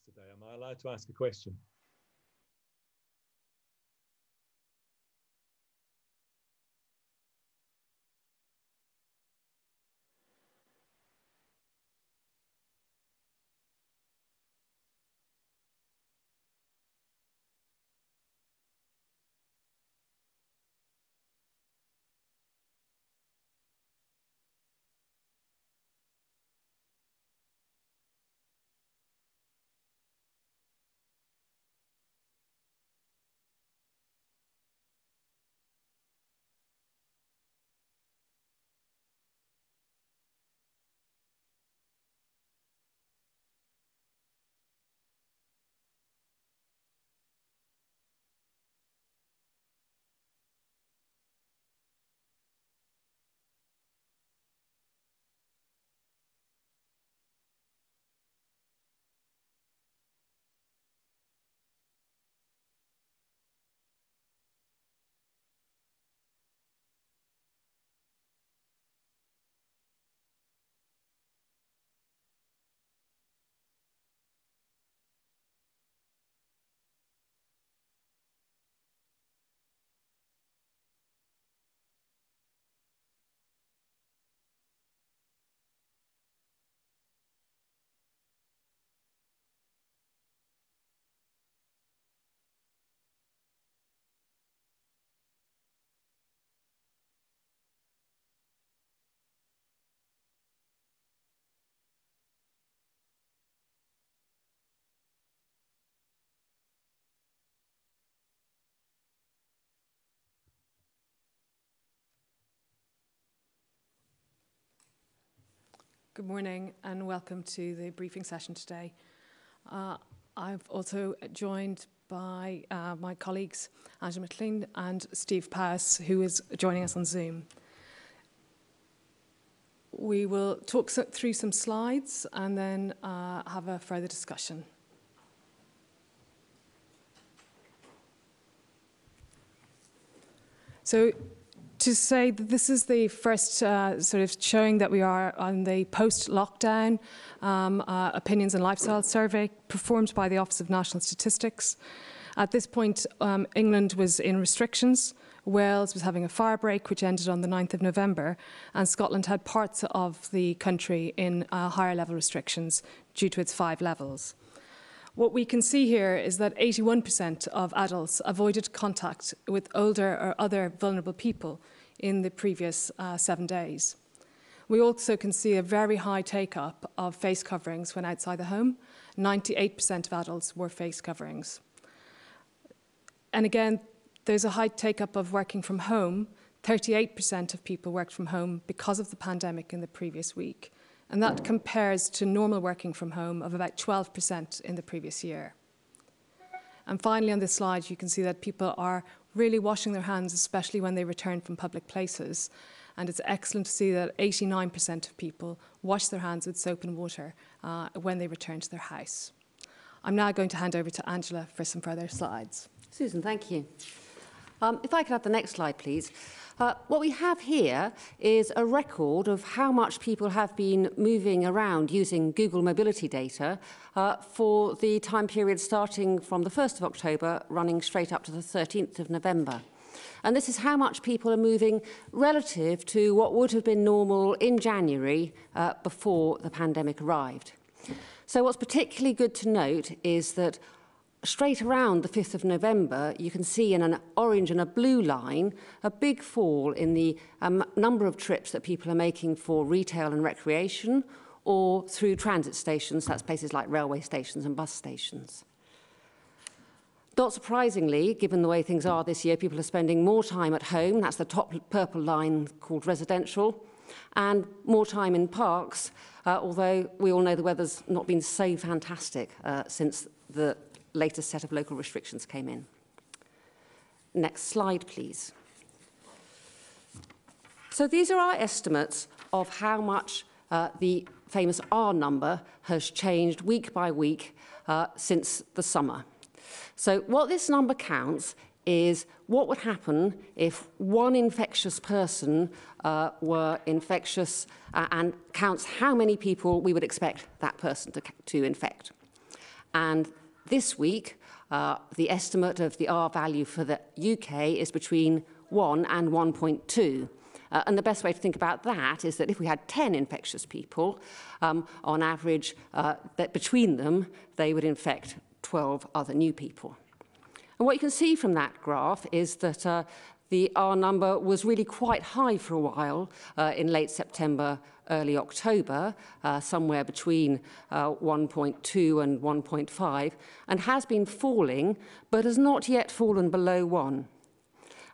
today. Am I allowed to ask a question? Good morning and welcome to the briefing session today. I've also joined by my colleagues Angela McLean and Steve Powis, who is joining us on Zoom. We will talk through some slides and then have a further discussion. So, to say that this is the first sort of showing that we are on the post-lockdown opinions and lifestyle survey performed by the Office of National Statistics. At this point, England was in restrictions, Wales was having a fire break which ended on the 9th of November, and Scotland had parts of the country in higher level restrictions due to its 5 levels. What we can see here is that 81% of adults avoided contact with older or other vulnerable people in the previous 7 days. We also can see a very high take-up of face coverings when outside the home. 98% of adults wore face coverings. And again, there's a high take-up of working from home. 38% of people worked from home because of the pandemic in the previous week. And that compares to normal working from home of about 12% in the previous year. And finally, on this slide, you can see that people are really washing their hands, especially when they return from public places. And it's excellent to see that 89% of people wash their hands with soap and water when they return to their house. I'm now going to hand over to Angela for some further slides. Susan, thank you. If I could have the next slide, please. What we have here is a record of how much people have been moving around using Google mobility data for the time period starting from the 1st of October, running straight up to the 13th of November. And this is how much people are moving relative to what would have been normal in January before the pandemic arrived. So what's particularly good to note is that straight around the 5th of November, you can see in an orange and a blue line a big fall in the number of trips that people are making for retail and recreation or through transit stations, that's places like railway stations and bus stations. Not surprisingly, given the way things are this year, people are spending more time at home, that's the top purple line called residential, and more time in parks, although we all know the weather's not been so fantastic since the latest set of local restrictions came in. Next slide, please. So these are our estimates of how much the famous R number has changed week by week since the summer. So what this number counts is what would happen if one infectious person were infectious and counts how many people we would expect that person to infect. And this week, the estimate of the R value for the UK is between 1 and 1.2. And the best way to think about that is that if we had 10 infectious people, on average, that between them, they would infect 12 other new people. And what you can see from that graph is that the R number was really quite high for a while in late September, early October, somewhere between 1.2 and 1.5, and has been falling, but has not yet fallen below 1.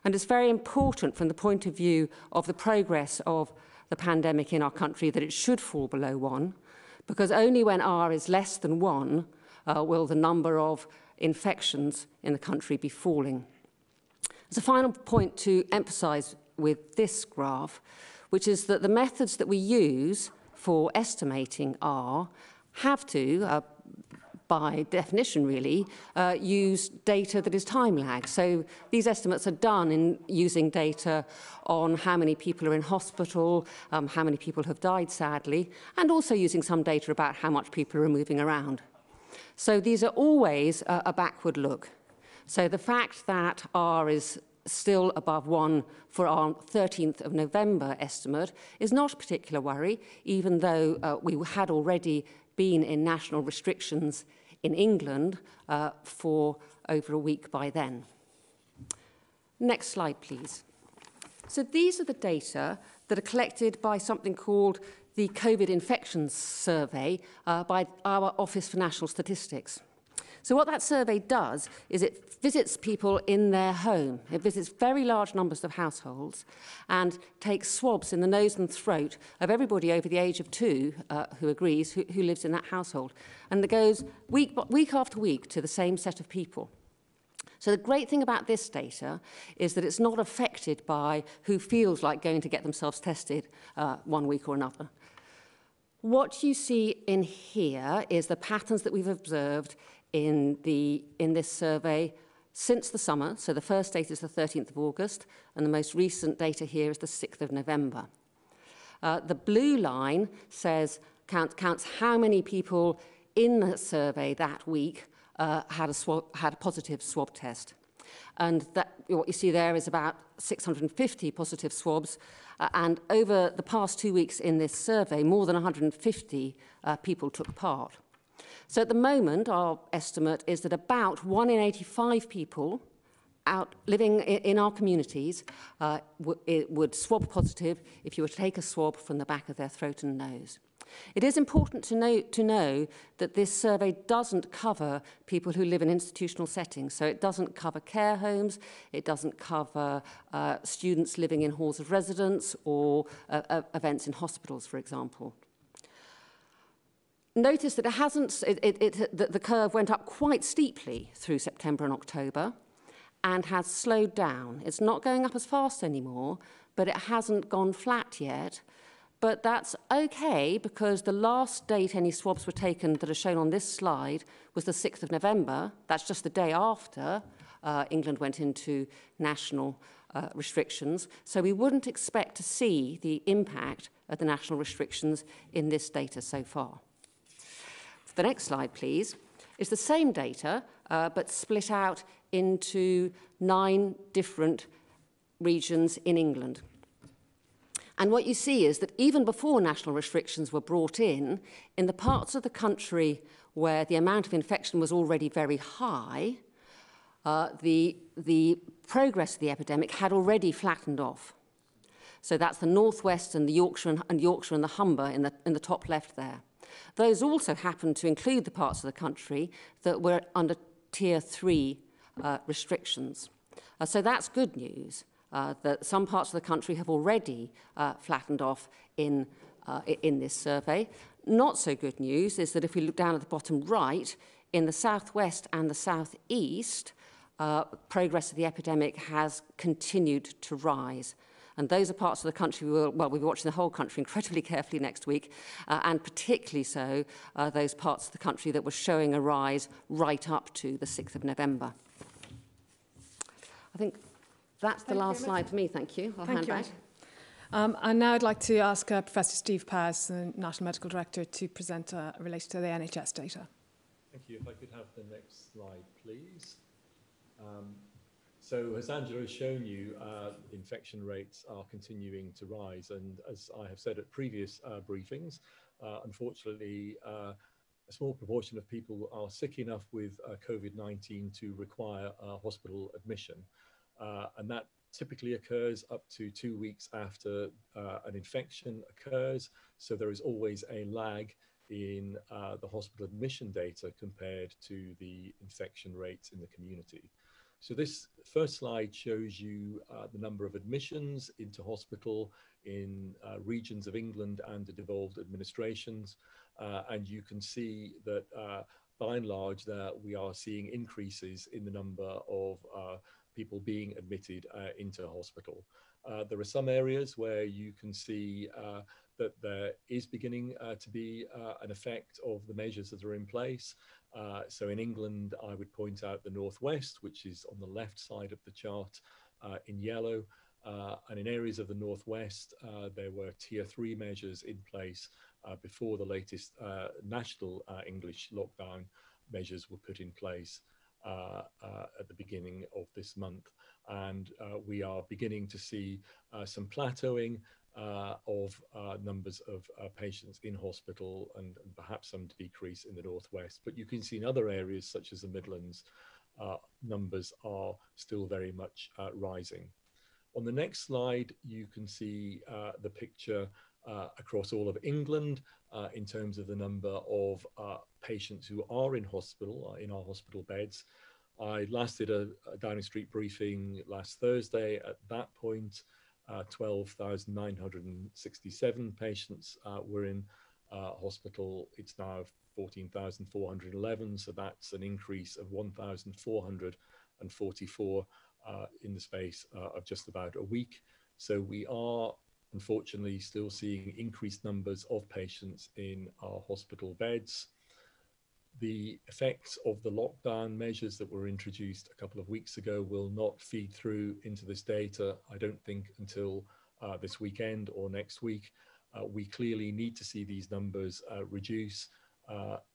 And it's very important from the point of view of the progress of the pandemic in our country that it should fall below 1, because only when R is less than 1 will the number of infections in the country be falling. There's a final point to emphasise with this graph, which is that the methods that we use for estimating R have to, by definition really, use data that is time-lag. So these estimates are done in using data on how many people are in hospital, how many people have died sadly, and also using some data about how much people are moving around. So these are always a backward look. So the fact that R is still above 1 for our 13th of November estimate is not a particular worry, even though we had already been in national restrictions in England for over a week by then. Next slide, please. So these are the data that are collected by something called the COVID Infections Survey by our Office for National Statistics. So what that survey does is it visits people in their home. It visits very large numbers of households and takes swabs in the nose and throat of everybody over the age of 2 who agrees, who lives in that household. And it goes week after week to the same set of people. So the great thing about this data is that it's not affected by who feels like going to get themselves tested one week or another. What you see in here is the patterns that we've observed in this survey since the summer. So the first data is the 13th of August, and the most recent data here is the 6th of November. The blue line counts how many people in the survey that week had a positive swab test. And what you see there is about 650 positive swabs. And over the past 2 weeks in this survey, more than 150 people took part. So at the moment, our estimate is that about 1 in 85 people living in our communities would swab positive if you were to take a swab from the back of their throat and nose. It is important to know that this survey doesn't cover people who live in institutional settings. So it doesn't cover care homes, it doesn't cover students living in halls of residence or events in hospitals, for example. Notice that the curve went up quite steeply through September and October and has slowed down. It's not going up as fast anymore, but it hasn't gone flat yet. But that's okay, because the last date any swabs were taken that are shown on this slide was the 6th of November. That's just the day after England went into national restrictions. So we wouldn't expect to see the impact of the national restrictions in this data so far. The next slide, please, is the same data, but split out into 9 different regions in England. And what you see is that even before national restrictions were brought in the parts of the country where the amount of infection was already very high, the progress of the epidemic had already flattened off. So that's the northwest and the Yorkshire and the Humber in the top left there. Those also happen to include the parts of the country that were under Tier 3 restrictions. So that's good news, that some parts of the country have already flattened off in this survey. Not so good news is that if we look down at the bottom right, in the southwest and the southeast, progress of the epidemic has continued to rise. And those are parts of the country we'll be watching the whole country incredibly carefully next week, and particularly so those parts of the country that were showing a rise right up to the 6th of November. I think that's the last slide for me. Thank you. I'll hand back. And now I'd like to ask Professor Steve Paz, the National Medical Director, to present in relation to the NHS data. Thank you. If I could have the next slide, please. So as Angela has shown you, infection rates are continuing to rise. And as I have said at previous briefings, unfortunately, a small proportion of people are sick enough with COVID-19 to require hospital admission. And that typically occurs up to 2 weeks after an infection occurs. So there is always a lag in the hospital admission data compared to the infection rates in the community. So this first slide shows you the number of admissions into hospital in regions of England and the devolved administrations. And you can see that by and large that we are seeing increases in the number of people being admitted into hospital. There are some areas where you can see that there is beginning to be an effect of the measures that are in place. So in England, I would point out the Northwest, which is on the left side of the chart in yellow. And in areas of the Northwest, there were tier 3 measures in place before the latest national English lockdown measures were put in place at the beginning of this month. And we are beginning to see some plateauing of numbers of patients in hospital and perhaps some decrease in the Northwest. But you can see in other areas such as the Midlands, numbers are still very much rising. On the next slide, you can see the picture across all of England in terms of the number of patients who are in hospital, in our hospital beds. I last did a Downing Street briefing last Thursday. At that point, 12,967 patients were in hospital. It's now 14,411, so that's an increase of 1,444 in the space of just about a week. So we are unfortunately still seeing increased numbers of patients in our hospital beds. The effects of the lockdown measures that were introduced a couple of weeks ago will not feed through into this data, I don't think, until this weekend or next week. We clearly need to see these numbers reduce,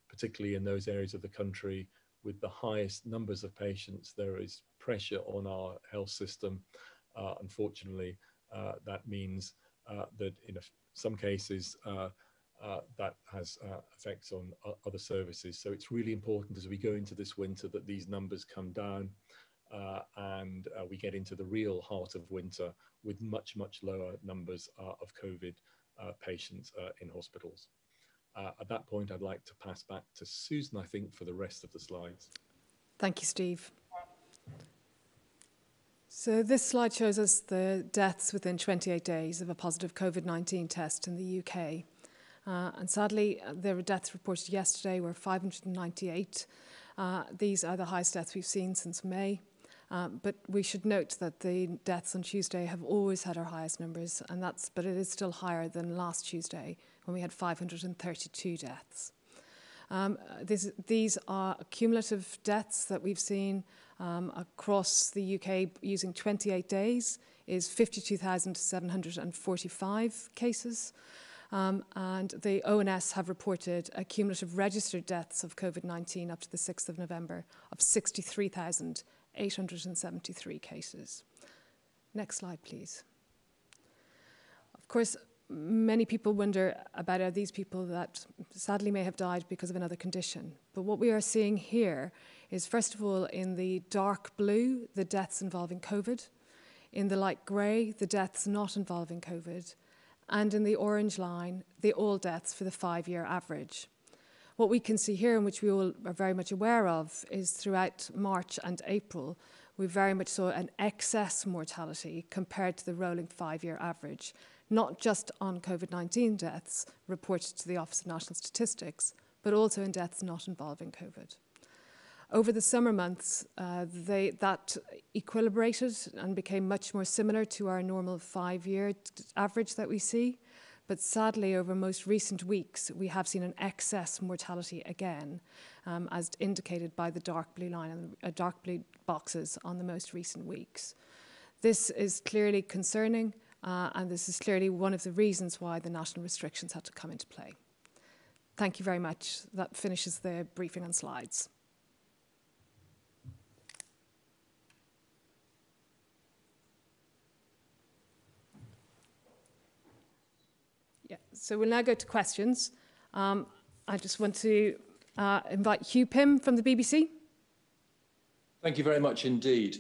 particularly in those areas of the country with the highest numbers of patients. There is pressure on our health system. Unfortunately, that means that in some cases, that has effects on other services. So it's really important as we go into this winter that these numbers come down and we get into the real heart of winter with much, much lower numbers of COVID patients in hospitals. At that point, I'd like to pass back to Susan, I think, for the rest of the slides. Thank you, Steve. So this slide shows us the deaths within 28 days of a positive COVID-19 test in the UK. And sadly, the deaths reported yesterday were 598. These are the highest deaths we've seen since May. But we should note that the deaths on Tuesday have always had our highest numbers, but it is still higher than last Tuesday when we had 532 deaths. These are cumulative deaths that we've seen across the UK using 28 days is 52,745 cases. And the ONS have reported a cumulative registered deaths of COVID-19 up to the 6th of November of 63,873 cases. Next slide, please. Of course, many people wonder about are these people that sadly may have died because of another condition. But what we are seeing here is, first of all, in the dark blue, the deaths involving COVID. In the light grey, the deaths not involving COVID. And in the orange line, the all deaths for the 5-year average. What we can see here, and which we all are very much aware of, is throughout March and April, we very much saw an excess mortality compared to the rolling 5-year average, not just on COVID-19 deaths reported to the Office of National Statistics, but also in deaths not involving COVID. Over the summer months, that equilibrated and became much more similar to our normal 5-year average that we see. But sadly, over most recent weeks, we have seen an excess mortality again, as indicated by the dark blue line and dark blue boxes on the most recent weeks. This is clearly concerning, and this is clearly one of the reasons why the national restrictions had to come into play. Thank you very much. That finishes the briefing on slides. Yeah, so we'll now go to questions. I just want to invite Hugh Pym from the BBC. Thank you very much indeed.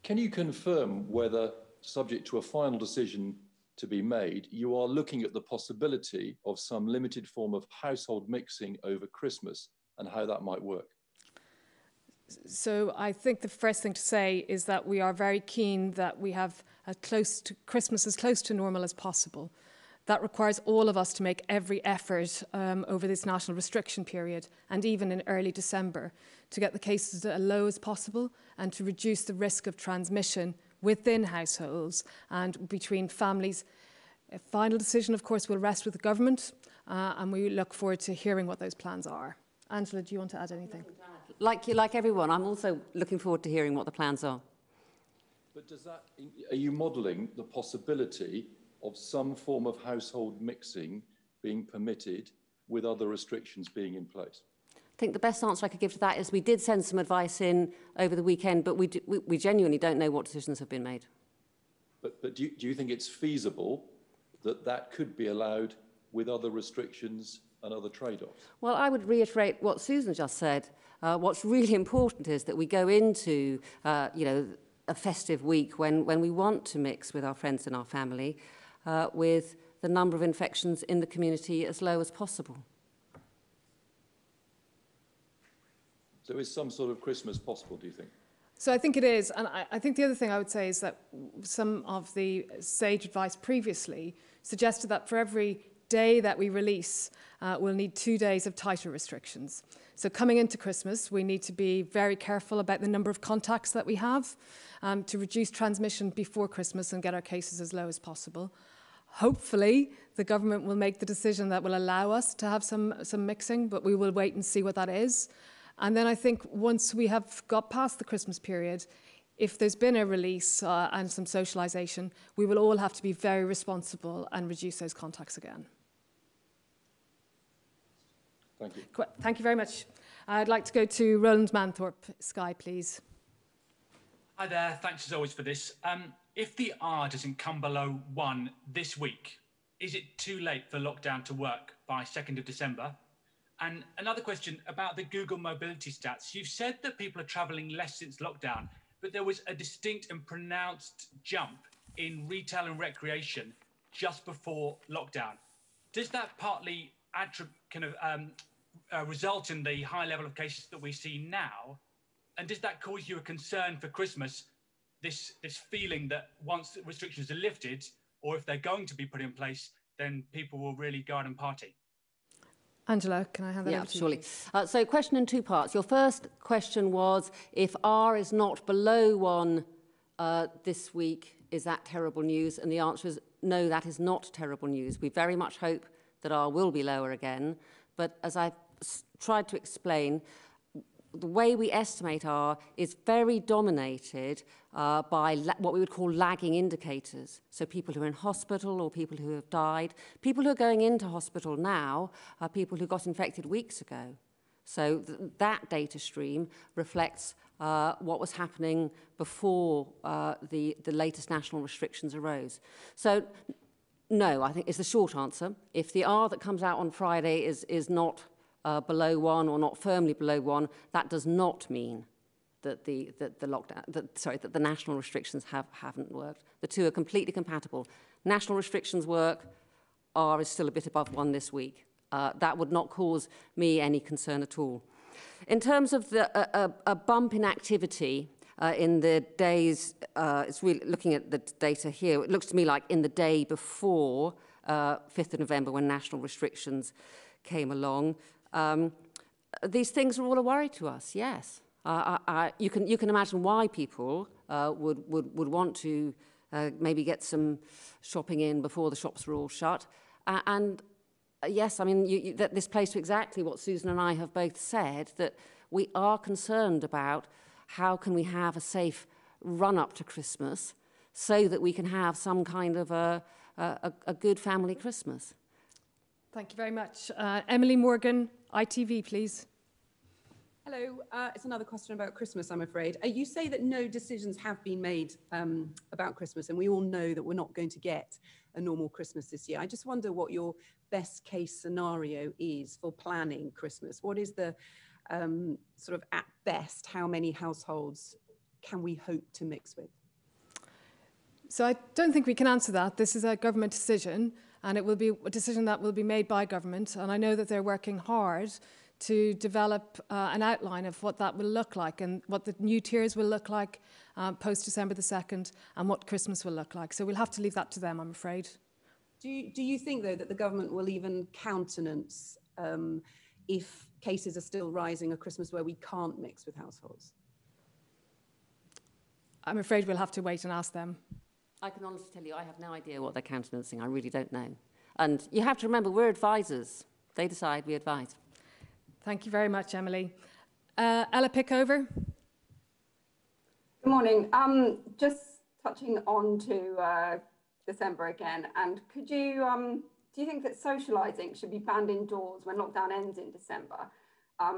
Can you confirm whether, subject to a final decision to be made, you are looking at the possibility of some limited form of household mixing over Christmas and how that might work? So I think the first thing to say is that we are very keen that we have Christmas as close to normal as possible. That requires all of us to make every effort over this national restriction period and even in early December to get the cases as low as possible and to reduce the risk of transmission within households and between families. A final decision, of course, will rest with the government and we look forward to hearing what those plans are. Angela, do you want to add anything? Like everyone, I'm also looking forward to hearing what the plans are. But are you modelling the possibility of some form of household mixing being permitted with other restrictions being in place? I think the best answer I could give to that is we did send some advice in over the weekend, but we genuinely don't know what decisions have been made. But do you think it's feasible that that could be allowed with other restrictions and other trade-offs? Well, I would reiterate what Susan just said. What's really important is that we go into, a festive week when we want to mix with our friends and our family, with the number of infections in the community as low as possible. So is some sort of Christmas possible, do you think? So I think it is. And I think the other thing I would say is that some of the sage advice previously suggested that for every day that we release, we'll need 2 days of tighter restrictions. So coming into Christmas, we need to be very careful about the number of contacts that we have to reduce transmission before Christmas and get our cases as low as possible. Hopefully, the government will make the decision that will allow us to have some mixing, but we will wait and see what that is. And then I think once we have got past the Christmas period, if there's been a release and some socialisation, we will all have to be very responsible and reduce those contacts again. Thank you. Thank you very much. I'd like to go to Roland Manthorpe. Sky, please. Hi there. Thanks as always for this. If the R doesn't come below 1 this week, is it too late for lockdown to work by 2nd of December? And another question about the Google mobility stats. You've said that people are travelling less since lockdown, but there was a distinct and pronounced jump in retail and recreation just before lockdown. Does that partly result in the high level of cases that we see now? And does that cause you a concern for Christmas, this feeling that once restrictions are lifted, or if they're going to be put in place, then people will really go out and party? Angela, can I have that? Yeah, surely. So question in 2 parts. Your first question was, if R is not below 1 this week, is that terrible news? And the answer is no, that is not terrible news. We very much hope that R will be lower again. But as I've tried to explain, the way we estimate R is very dominated by what we would call lagging indicators. So people who are in hospital or people who have died. People who are going into hospital now are people who got infected weeks ago. So that data stream reflects what was happening before the latest national restrictions arose. So no, I think is the short answer. If the R that comes out on Friday is not below 1 or not firmly below 1, that does not mean that that the national restrictions haven't worked. The two are completely compatible. National restrictions work. R is still a bit above 1 this week. That would not cause me any concern at all. In terms of a bump in activity in the days, it's really looking at the data here. It looks to me like in the day before 5th of November, when national restrictions came along. These things are all a worry to us, yes. You can imagine why people would want to maybe get some shopping in before the shops are all shut. Yes, I mean, this plays to exactly what Susan and I have both said, that we are concerned about how can we have a safe run-up to Christmas so that we can have some kind of a good family Christmas. Thank you very much. Emily Morgan, ITV, please. Hello, it's another question about Christmas, I'm afraid. You say that no decisions have been made about Christmas, and we all know that we're not going to get a normal Christmas this year. I just wonder what your best case scenario is for planning Christmas. What is the sort of at best, how many households can we hope to mix with? So I don't think we can answer that. This is a government decision, and it will be a decision that will be made by government. And I know that they're working hard to develop an outline of what that will look like and what the new tiers will look like post-December the 2nd and what Christmas will look like. So we'll have to leave that to them, I'm afraid. Do you think, though, that the government will even countenance if cases are still rising, a Christmas where we can't mix with households? I'm afraid we'll have to wait and ask them. I can honestly tell you, I have no idea what they're countenancing. I really don't know. And you have to remember, we're advisors. They decide, we advise. Thank you very much, Emily. Ella Pickover. Good morning. Just touching on to December again, and could you, do you think that socialising should be banned indoors when lockdown ends in December,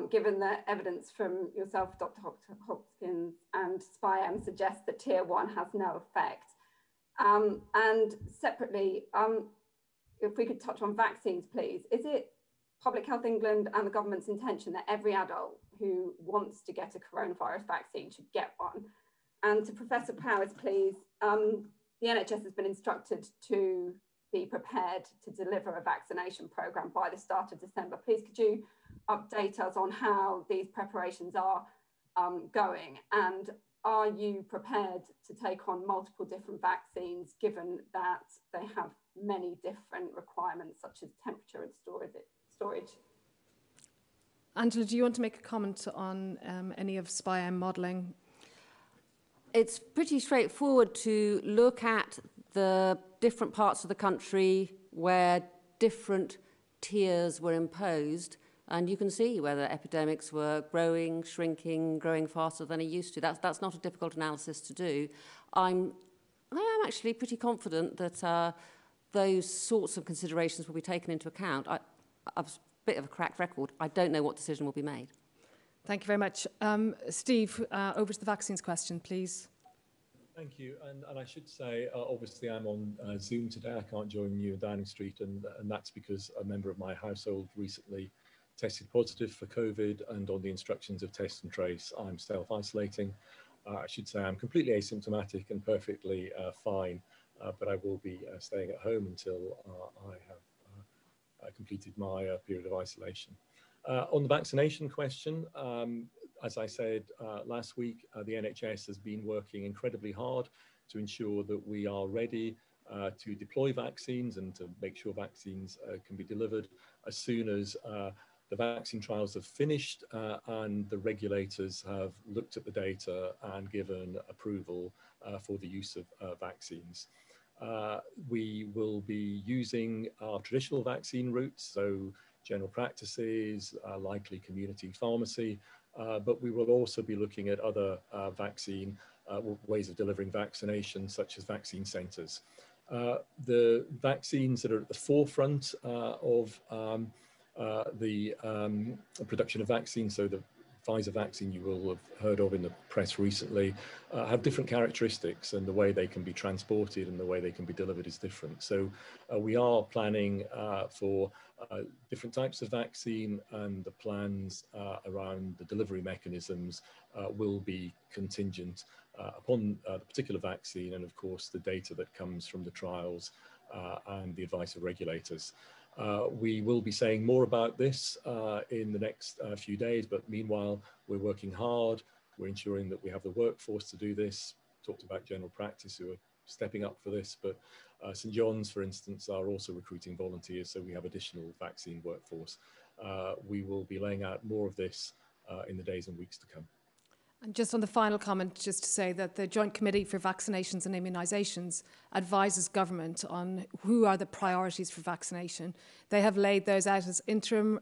given the evidence from yourself, Dr. Hopkins, and SPI-M suggests that Tier 1 has no effect? And separately, if we could touch on vaccines, please. Is it Public Health England and the government's intention that every adult who wants to get a coronavirus vaccine should get one? And to Professor Powers, please, the NHS has been instructed to be prepared to deliver a vaccination programme by the start of December. Please, could you update us on how these preparations are going? And are you prepared to take on multiple different vaccines, given that they have many different requirements, such as temperature and storage? Angela, do you want to make a comment on any of SPI-M modelling? It's pretty straightforward to look at the different parts of the country where different tiers were imposed, and you can see whether epidemics were growing, shrinking, growing faster than they used to. That's not a difficult analysis to do. I am actually pretty confident that those sorts of considerations will be taken into account. I've a bit of a cracked record. I don't know what decision will be made. Thank you very much. Steve, over to the vaccines question, please. Thank you. And I should say, obviously, I'm on Zoom today. I can't join you in Downing Street, and that's because a member of my household recently tested positive for COVID, and on the instructions of test and trace, I'm self-isolating. I should say I'm completely asymptomatic and perfectly fine, but I will be staying at home until I have completed my period of isolation. On the vaccination question, as I said last week, the NHS has been working incredibly hard to ensure that we are ready to deploy vaccines and to make sure vaccines can be delivered as soon as the vaccine trials have finished and the regulators have looked at the data and given approval for the use of vaccines. We will be using our traditional vaccine routes, so general practices, likely community pharmacy, but we will also be looking at other vaccine ways of delivering vaccination, such as vaccine centres. The vaccines that are at the forefront of the production of vaccines, so the Pfizer vaccine you will have heard of in the press recently, have different characteristics, and the way they can be transported and the way they can be delivered is different. So we are planning for different types of vaccine, and the plans around the delivery mechanisms will be contingent upon the particular vaccine and, of course, the data that comes from the trials and the advice of regulators. We will be saying more about this in the next few days, but meanwhile, we're working hard. We're ensuring that we have the workforce to do this. Talked about general practice who are stepping up for this, but St John's, for instance, are also recruiting volunteers, so we have additional vaccine workforce. We will be laying out more of this in the days and weeks to come. And just on the final comment, just to say that the Joint Committee for Vaccinations and Immunisations advises government on who are the priorities for vaccination. They have laid those out as interim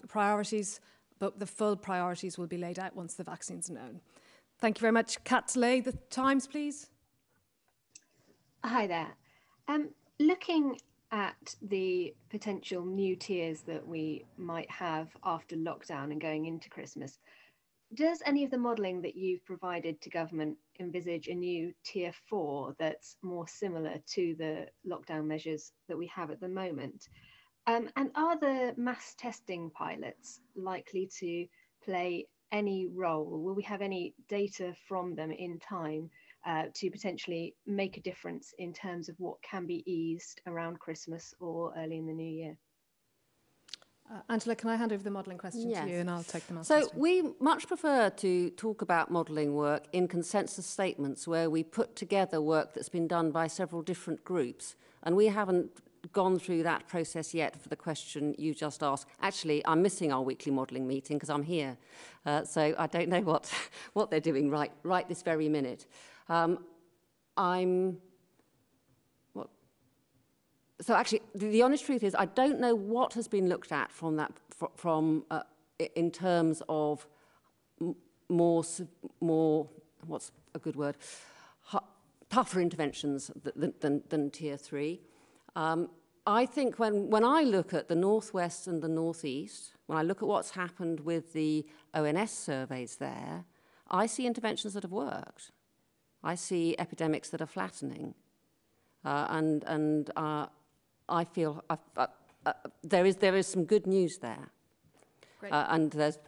priorities, but the full priorities will be laid out once the vaccines are known. Thank you very much. Kat Delay, the Times, please. Hi there. Looking at the potential new tiers that we might have after lockdown and going into Christmas, does any of the modelling that you've provided to government envisage a new tier 4 that's more similar to the lockdown measures that we have at the moment? And are the mass testing pilots likely to play any role? Will we have any data from them in time to potentially make a difference in terms of what can be eased around Christmas or early in the new year? Angela, can I hand over the modelling question Yes. to you and I'll take the mass So testing. we much prefer to talk about modelling work in consensus statements where we put together work that's been done by several different groups. And we haven't gone through that process yet for the question you just asked. Actually, I'm missing our weekly modelling meeting because I'm here. So I don't know what they're doing right this very minute. So actually, the honest truth is I don't know what has been looked at from that, in terms of more, what's a good word, tougher interventions than tier 3. I think when I look at the Northwest and the Northeast, when I look at what's happened with the ONS surveys there, I see interventions that have worked. I see epidemics that are flattening. I feel there is some good news there. Great. And there's,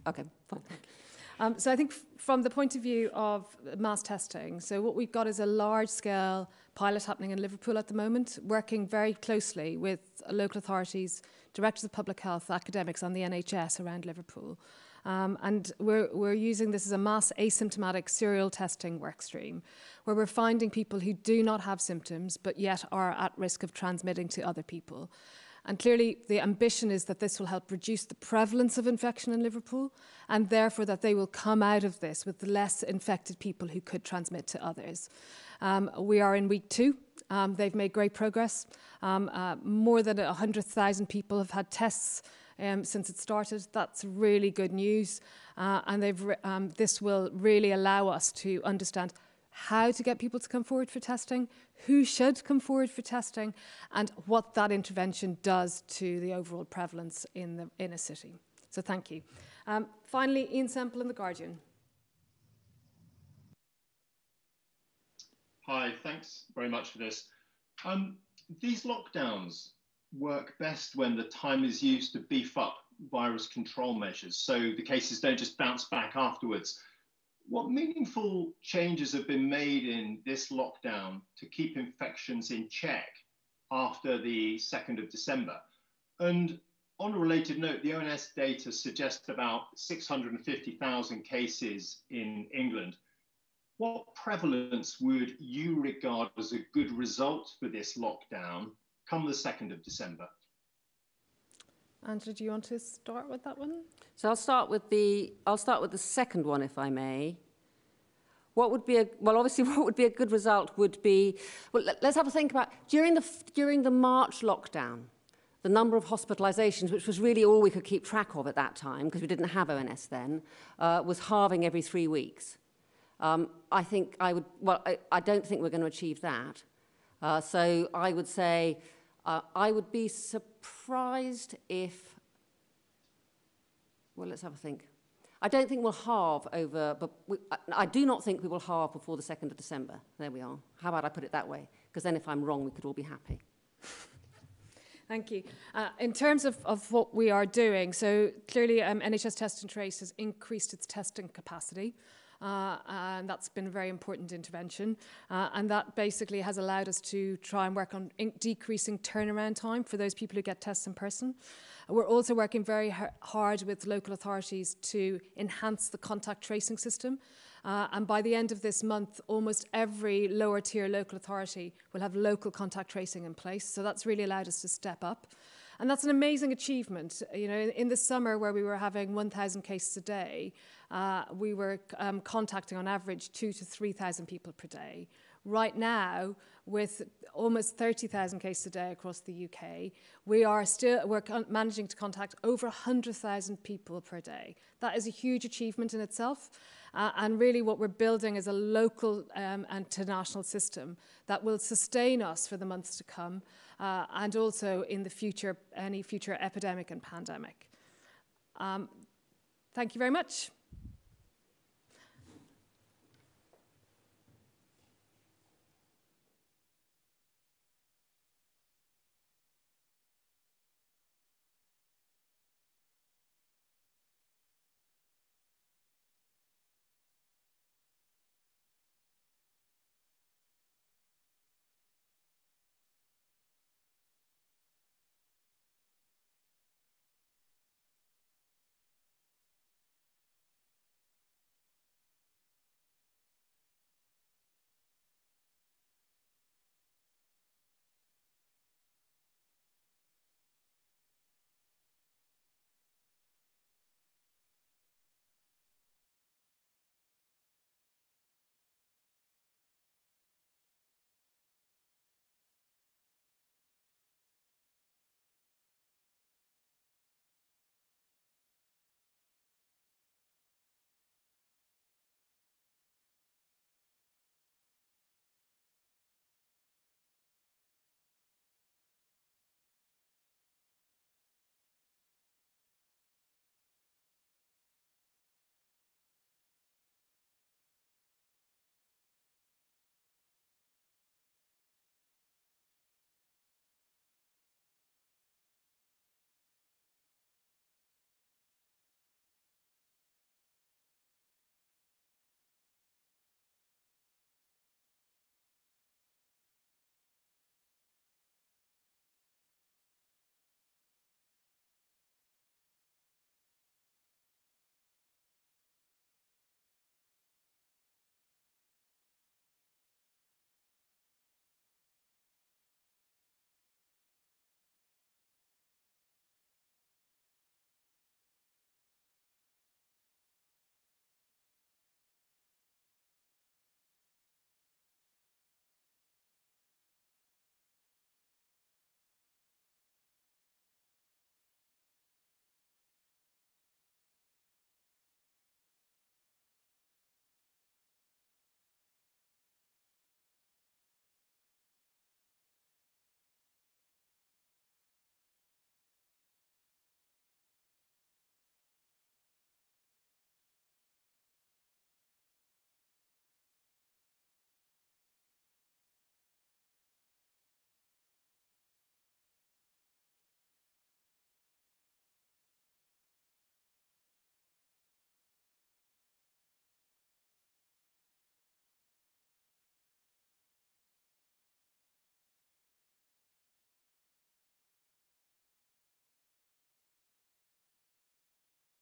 okay, fine. So I think from the point of view of mass testing, so what we've got is a large-scale pilot happening in Liverpool at the moment, working very closely with local authorities, directors of public health, academics and the NHS around Liverpool. And we're using this as a mass asymptomatic serial testing workstream, where we're finding people who do not have symptoms, but yet are at risk of transmitting to other people. And clearly, the ambition is that this will help reduce the prevalence of infection in Liverpool, and therefore that they will come out of this with less infected people who could transmit to others. We are in week 2. They've made great progress. More than 100,000 people have had tests since it started. That's really good news. And this will really allow us to understand how to get people to come forward for testing, who should come forward for testing, and what that intervention does to the overall prevalence in a city. So thank you. Finally, Ian Semple in The Guardian. Hi, thanks very much for this. These lockdowns work best when the time is used to beef up virus control measures, so the cases don't just bounce back afterwards. What meaningful changes have been made in this lockdown to keep infections in check after the 2nd of December? And on a related note, the ONS data suggests about 650,000 cases in England. What prevalence would you regard as a good result for this lockdown come the 2nd of December? Angela, do you want to start with that one? So I'll start with the second one, if I may. What would be obviously what would be a good result would be, well, let's have a think about during the March lockdown, the number of hospitalizations, which was really all we could keep track of at that time because we didn't have ONS then, was halving every 3 weeks. I don't think we're going to achieve that. So I would say I would be surprised if, well, let's have a think. I don't think we'll halve over, but I do not think we will halve before the 2nd of December. There we are. How about I put it that way? Because then if I'm wrong, we could all be happy. Thank you. In terms of what we are doing, so clearly NHS Test and Trace has increased its testing capacity. And that's been a very important intervention. And that basically has allowed us to try and work on decreasing turnaround time for those people who get tests in person. We're also working very hard with local authorities to enhance the contact tracing system. And by the end of this month, almost every lower tier local authority will have local contact tracing in place. So that's really allowed us to step up. And that's an amazing achievement. You know, in the summer where we were having 1,000 cases a day, we were contacting on average 2,000 to 3,000 people per day. Right now, with almost 30,000 cases a day across the UK, we're managing to contact over 100,000 people per day. That is a huge achievement in itself. And really what we're building is a local and international system that will sustain us for the months to come. and also in the future, any future epidemic and pandemic. Thank you very much.